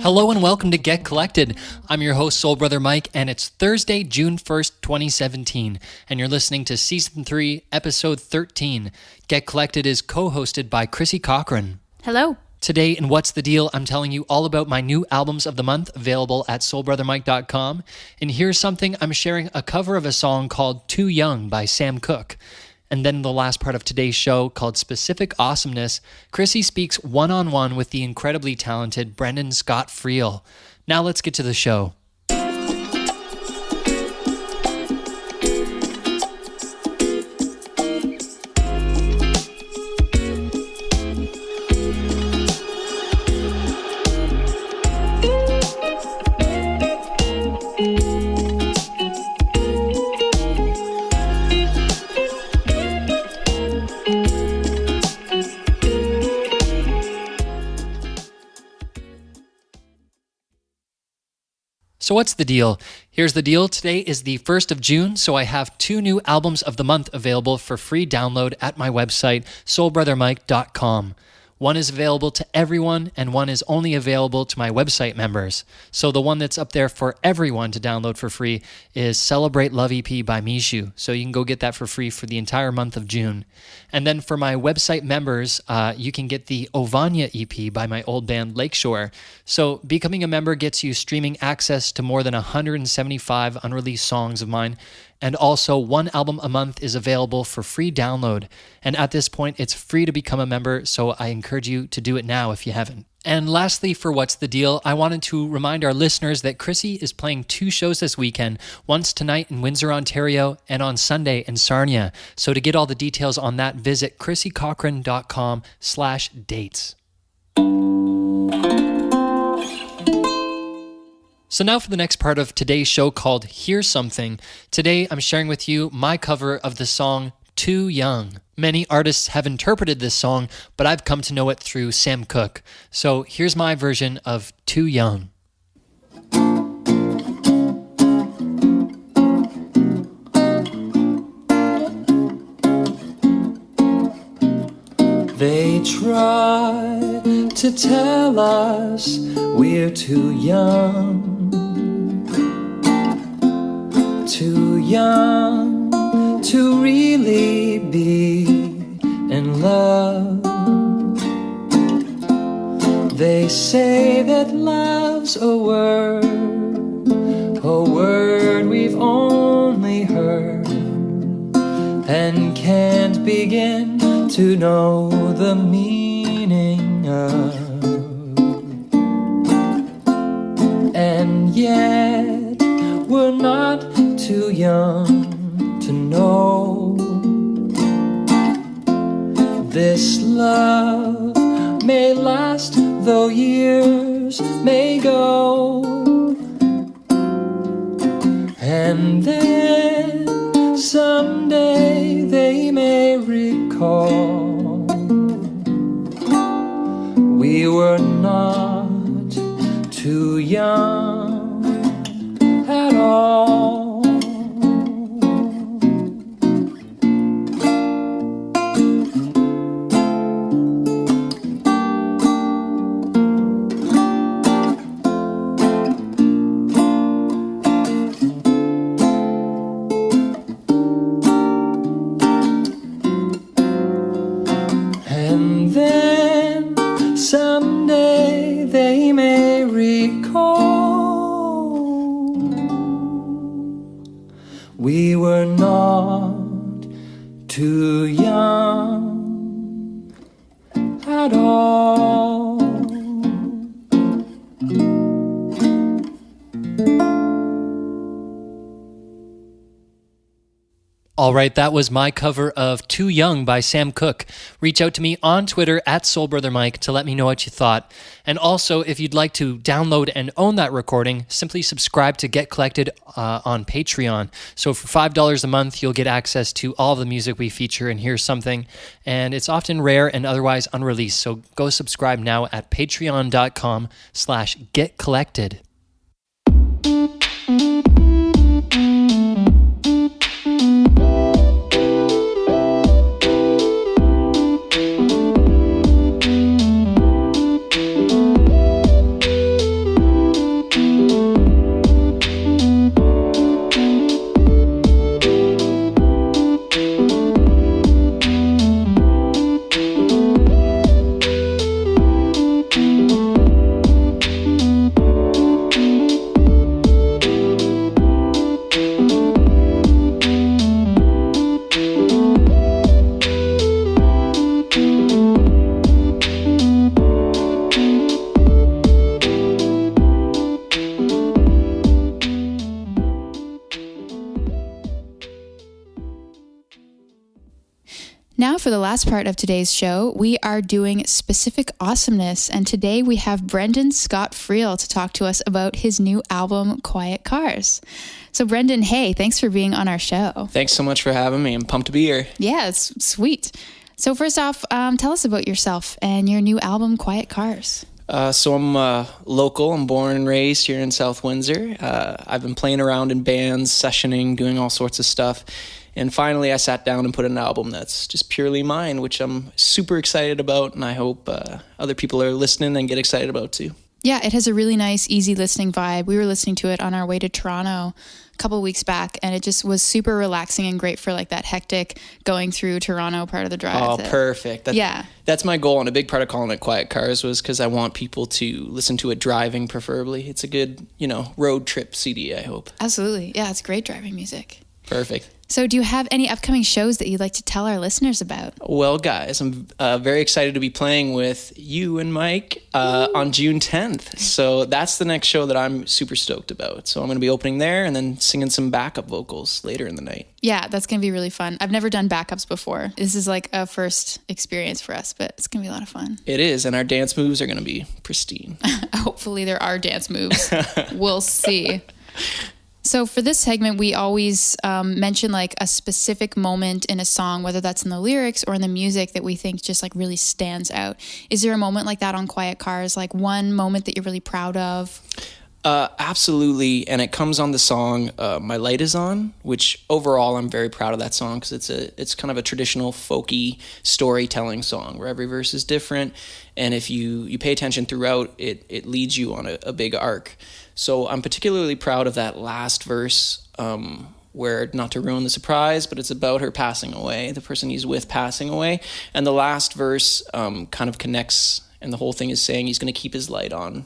Hello and welcome to Get Collected. I'm your host, Soul Brother Mike, and it's Thursday, June 1st, 2017, and you're listening to Season 3, Episode 13. Get Collected is co-hosted by Chrissy Cochran. Hello. Today in What's the Deal, I'm telling you all about my new albums of the month available at soulbrothermike.com, and here's something, I'm sharing a cover of a song called Too Young by Sam Cooke. And then the last part of today's show, called Specific Awesomeness, Chrissy speaks one-on-one with the incredibly talented Brendan Scott Friel. Now let's get to the show. So what's the deal? Here's the deal. Today is the 1st of June, so I have 2 new albums of the month available for free download at my website, soulbrothermike.com. One is available to everyone, and one is only available to my website members. So the one that's up there for everyone to download for free is Celebrate Love EP by Mishu. So you can go get that for free for the entire month of June. And then for my website members, you can get the Ovania EP by my old band Lakeshore. So becoming a member gets you streaming access to more than 175 unreleased songs of mine. And also, 1 album a month is available for free download. And at this point, it's free to become a member, so I encourage you to do it now if you haven't. And lastly, for What's the Deal, I wanted to remind our listeners that Chrissy is playing 2 shows this weekend, once tonight in Windsor, Ontario, and on Sunday in Sarnia. So to get all the details on that, visit chrissycochran.com/dates. So now for the next part of today's show called Here's Something. Today I'm sharing with you my cover of the song Too Young. Many artists have interpreted this song, but I've come to know it through Sam Cooke. So here's my version of Too Young. They try to tell us we're too young. Too young to really be in love. They say that love's a word we've only heard, and can't begin to know the meaning of. And yet we're not too young to know this love may last though years may go, and then someday they may recall we were not too young at all. And then someday they may recall we were not too young at all. All right, that was my cover of Too Young by Sam Cooke. Reach out to me on Twitter at SoulBrotherMike to let me know what you thought. And also, if you'd like to download and own that recording, simply subscribe to Get Collected on Patreon. So for $5 a month, you'll get access to all of the music we feature and Here's Something. And it's often rare and otherwise unreleased. So go subscribe now at patreon.com/getcollected. Now for the last part of today's show, we are doing Specific Awesomeness, and today we have Brendan Scott Friel to talk to us about his new album, Quiet Cars. So Brendan, hey, thanks for being on our show. Thanks so much for having me. I'm pumped to be here. Yeah, it's sweet. So first off, tell us about yourself and your new album, Quiet Cars. So I'm local. I'm born and raised here in South Windsor. I've been playing around in bands, sessioning, doing all sorts of stuff. And finally, I sat down and put an album that's just purely mine, which I'm super excited about, and I hope other people are listening and get excited about too. Yeah, it has a really nice, easy listening vibe. We were listening to it on our way to Toronto a couple of weeks back, and it just was super relaxing and great for like that hectic going through Toronto part of the drive. Oh, perfect. That's my goal, and a big part of calling it Quiet Cars was because I want people to listen to it driving, preferably. It's a good, road trip CD, I hope. Absolutely. Yeah, it's great driving music. Perfect. So do you have any upcoming shows that you'd like to tell our listeners about? Well, guys, I'm very excited to be playing with you and Mike on June 10th. So that's the next show that I'm super stoked about. So I'm going to be opening there and then singing some backup vocals later in the night. Yeah, that's going to be really fun. I've never done backups before. This is like a first experience for us, but it's going to be a lot of fun. It is, and our dance moves are going to be pristine. Hopefully there are dance moves. We'll see. So for this segment, we always mention like a specific moment in a song, whether that's in the lyrics or in the music that we think just like really stands out. Is there a moment like that on Quiet Cars, like one moment that you're really proud of? Absolutely, and it comes on the song My Light Is On, which overall I'm very proud of that song because it's kind of a traditional folky storytelling song where every verse is different, and if you pay attention throughout, it leads you on a big arc. So I'm particularly proud of that last verse where, not to ruin the surprise, but it's about her passing away, the person he's with passing away, and the last verse kind of connects, and the whole thing is saying he's going to keep his light on.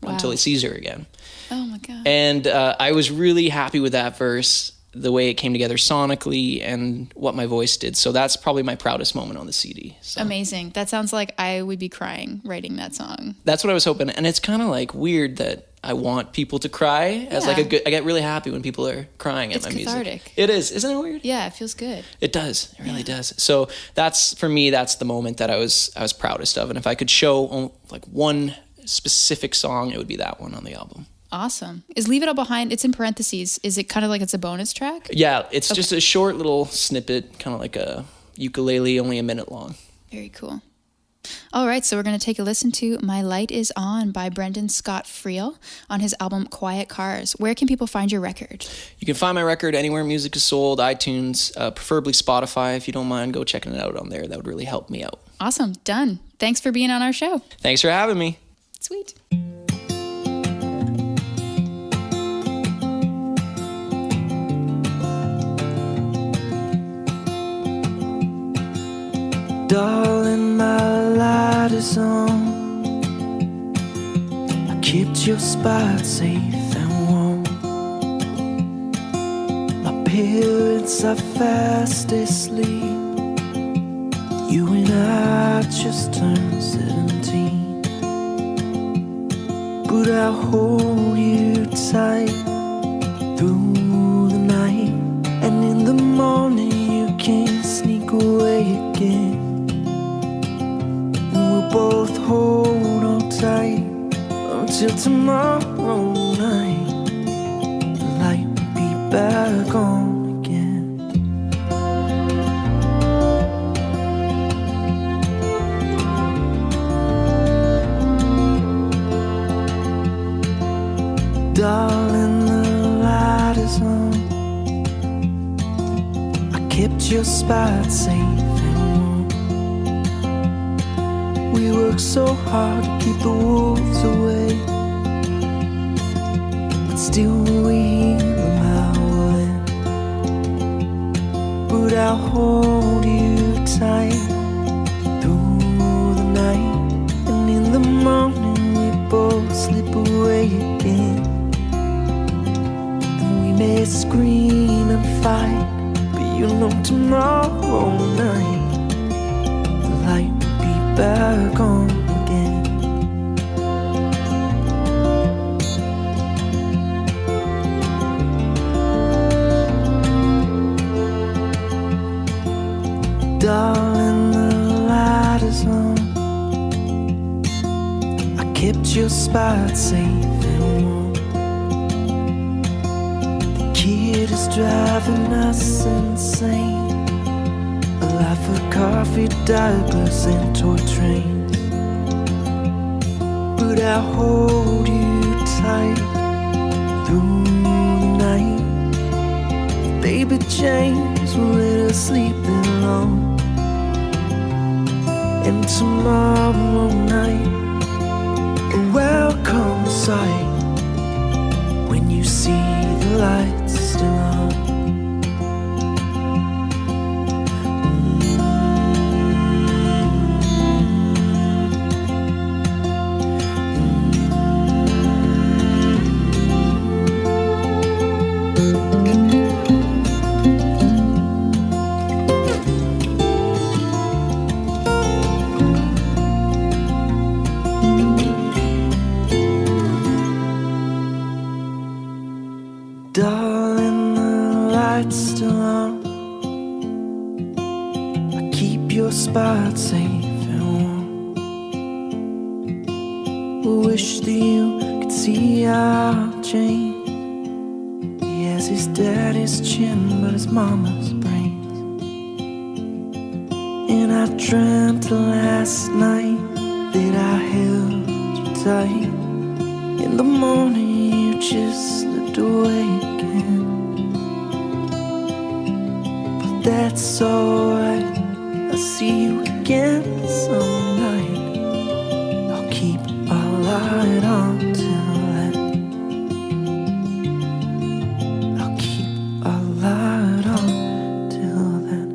Wow. Until he sees her again. Oh my God. And I was really happy with that verse, the way it came together sonically and what my voice did. So that's probably my proudest moment on the CD. So. Amazing. That sounds like I would be crying writing that song. That's what I was hoping. And it's kind of like weird that I want people to cry as like I get really happy when people are crying at my cathartic. Music. It is. Isn't it weird? Yeah, it feels good. It does. It really does. So for me, that's the moment that I was proudest of. And if I could show like one specific song, it would be that one on the album. Awesome. Is Leave It All Behind, it's in parentheses, is it kind of like it's a bonus track? Yeah, it's just a short little snippet, kind of like a ukulele, only a minute long. Very cool. All right, so we're going to take a listen to My Light Is On by Brendan Scott Friel on his album Quiet Cars. Where can people find your record? You can find my record anywhere music is sold, iTunes, preferably Spotify. If you don't mind, go checking it out on there. That would really help me out. Awesome. Done. Thanks for being on our show. Thanks for having me. Sweet. Darling, my light is on. I kept your spot safe and warm. My parents are fast asleep. You and I just turned 17. But I'll hold you tight through the night, and in the morning you can sneak away again. And we'll both hold on tight until tomorrow night. The light will be back on. Darling, the light is on. I kept your spot safe and warm. We worked so hard to keep the wolves away, but still we hear them howling. But I'll hold you tight through the night, and in the morning we both slip away again. May scream and fight, but you know tomorrow night the light will be back on again. Darling, the light is on. I kept your spot safe and warm. The kid is driving us insane. A life of coffee, diapers, and toy trains. But I'll hold you tight through the night. Baby James will let us sleep alone. And tomorrow night, a welcome sight when you see the lights still on. Darling, the light's still on. I keep your spot safe and warm. Wish that you could see our James. He has his daddy's chin, but his mama's brains. And I dreamt last night that I held you tight. In the morning you just slipped away again. But that's alright, I'll see you again some night. I'll keep our light on till then. I'll keep our light on till then.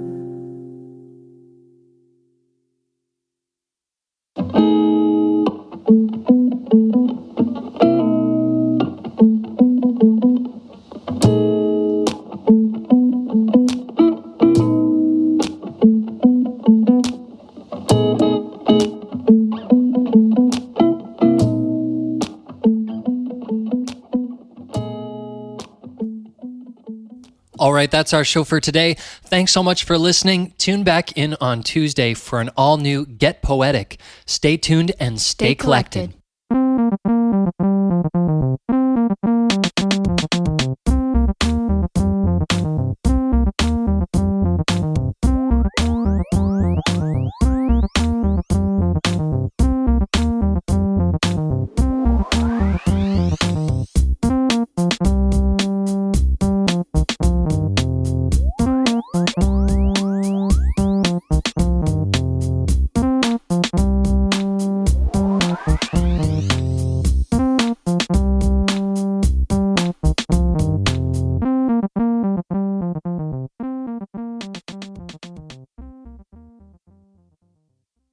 All right, that's our show for today. Thanks so much for listening. Tune back in on Tuesday for an all-new Get Poetic. Stay tuned and stay collected.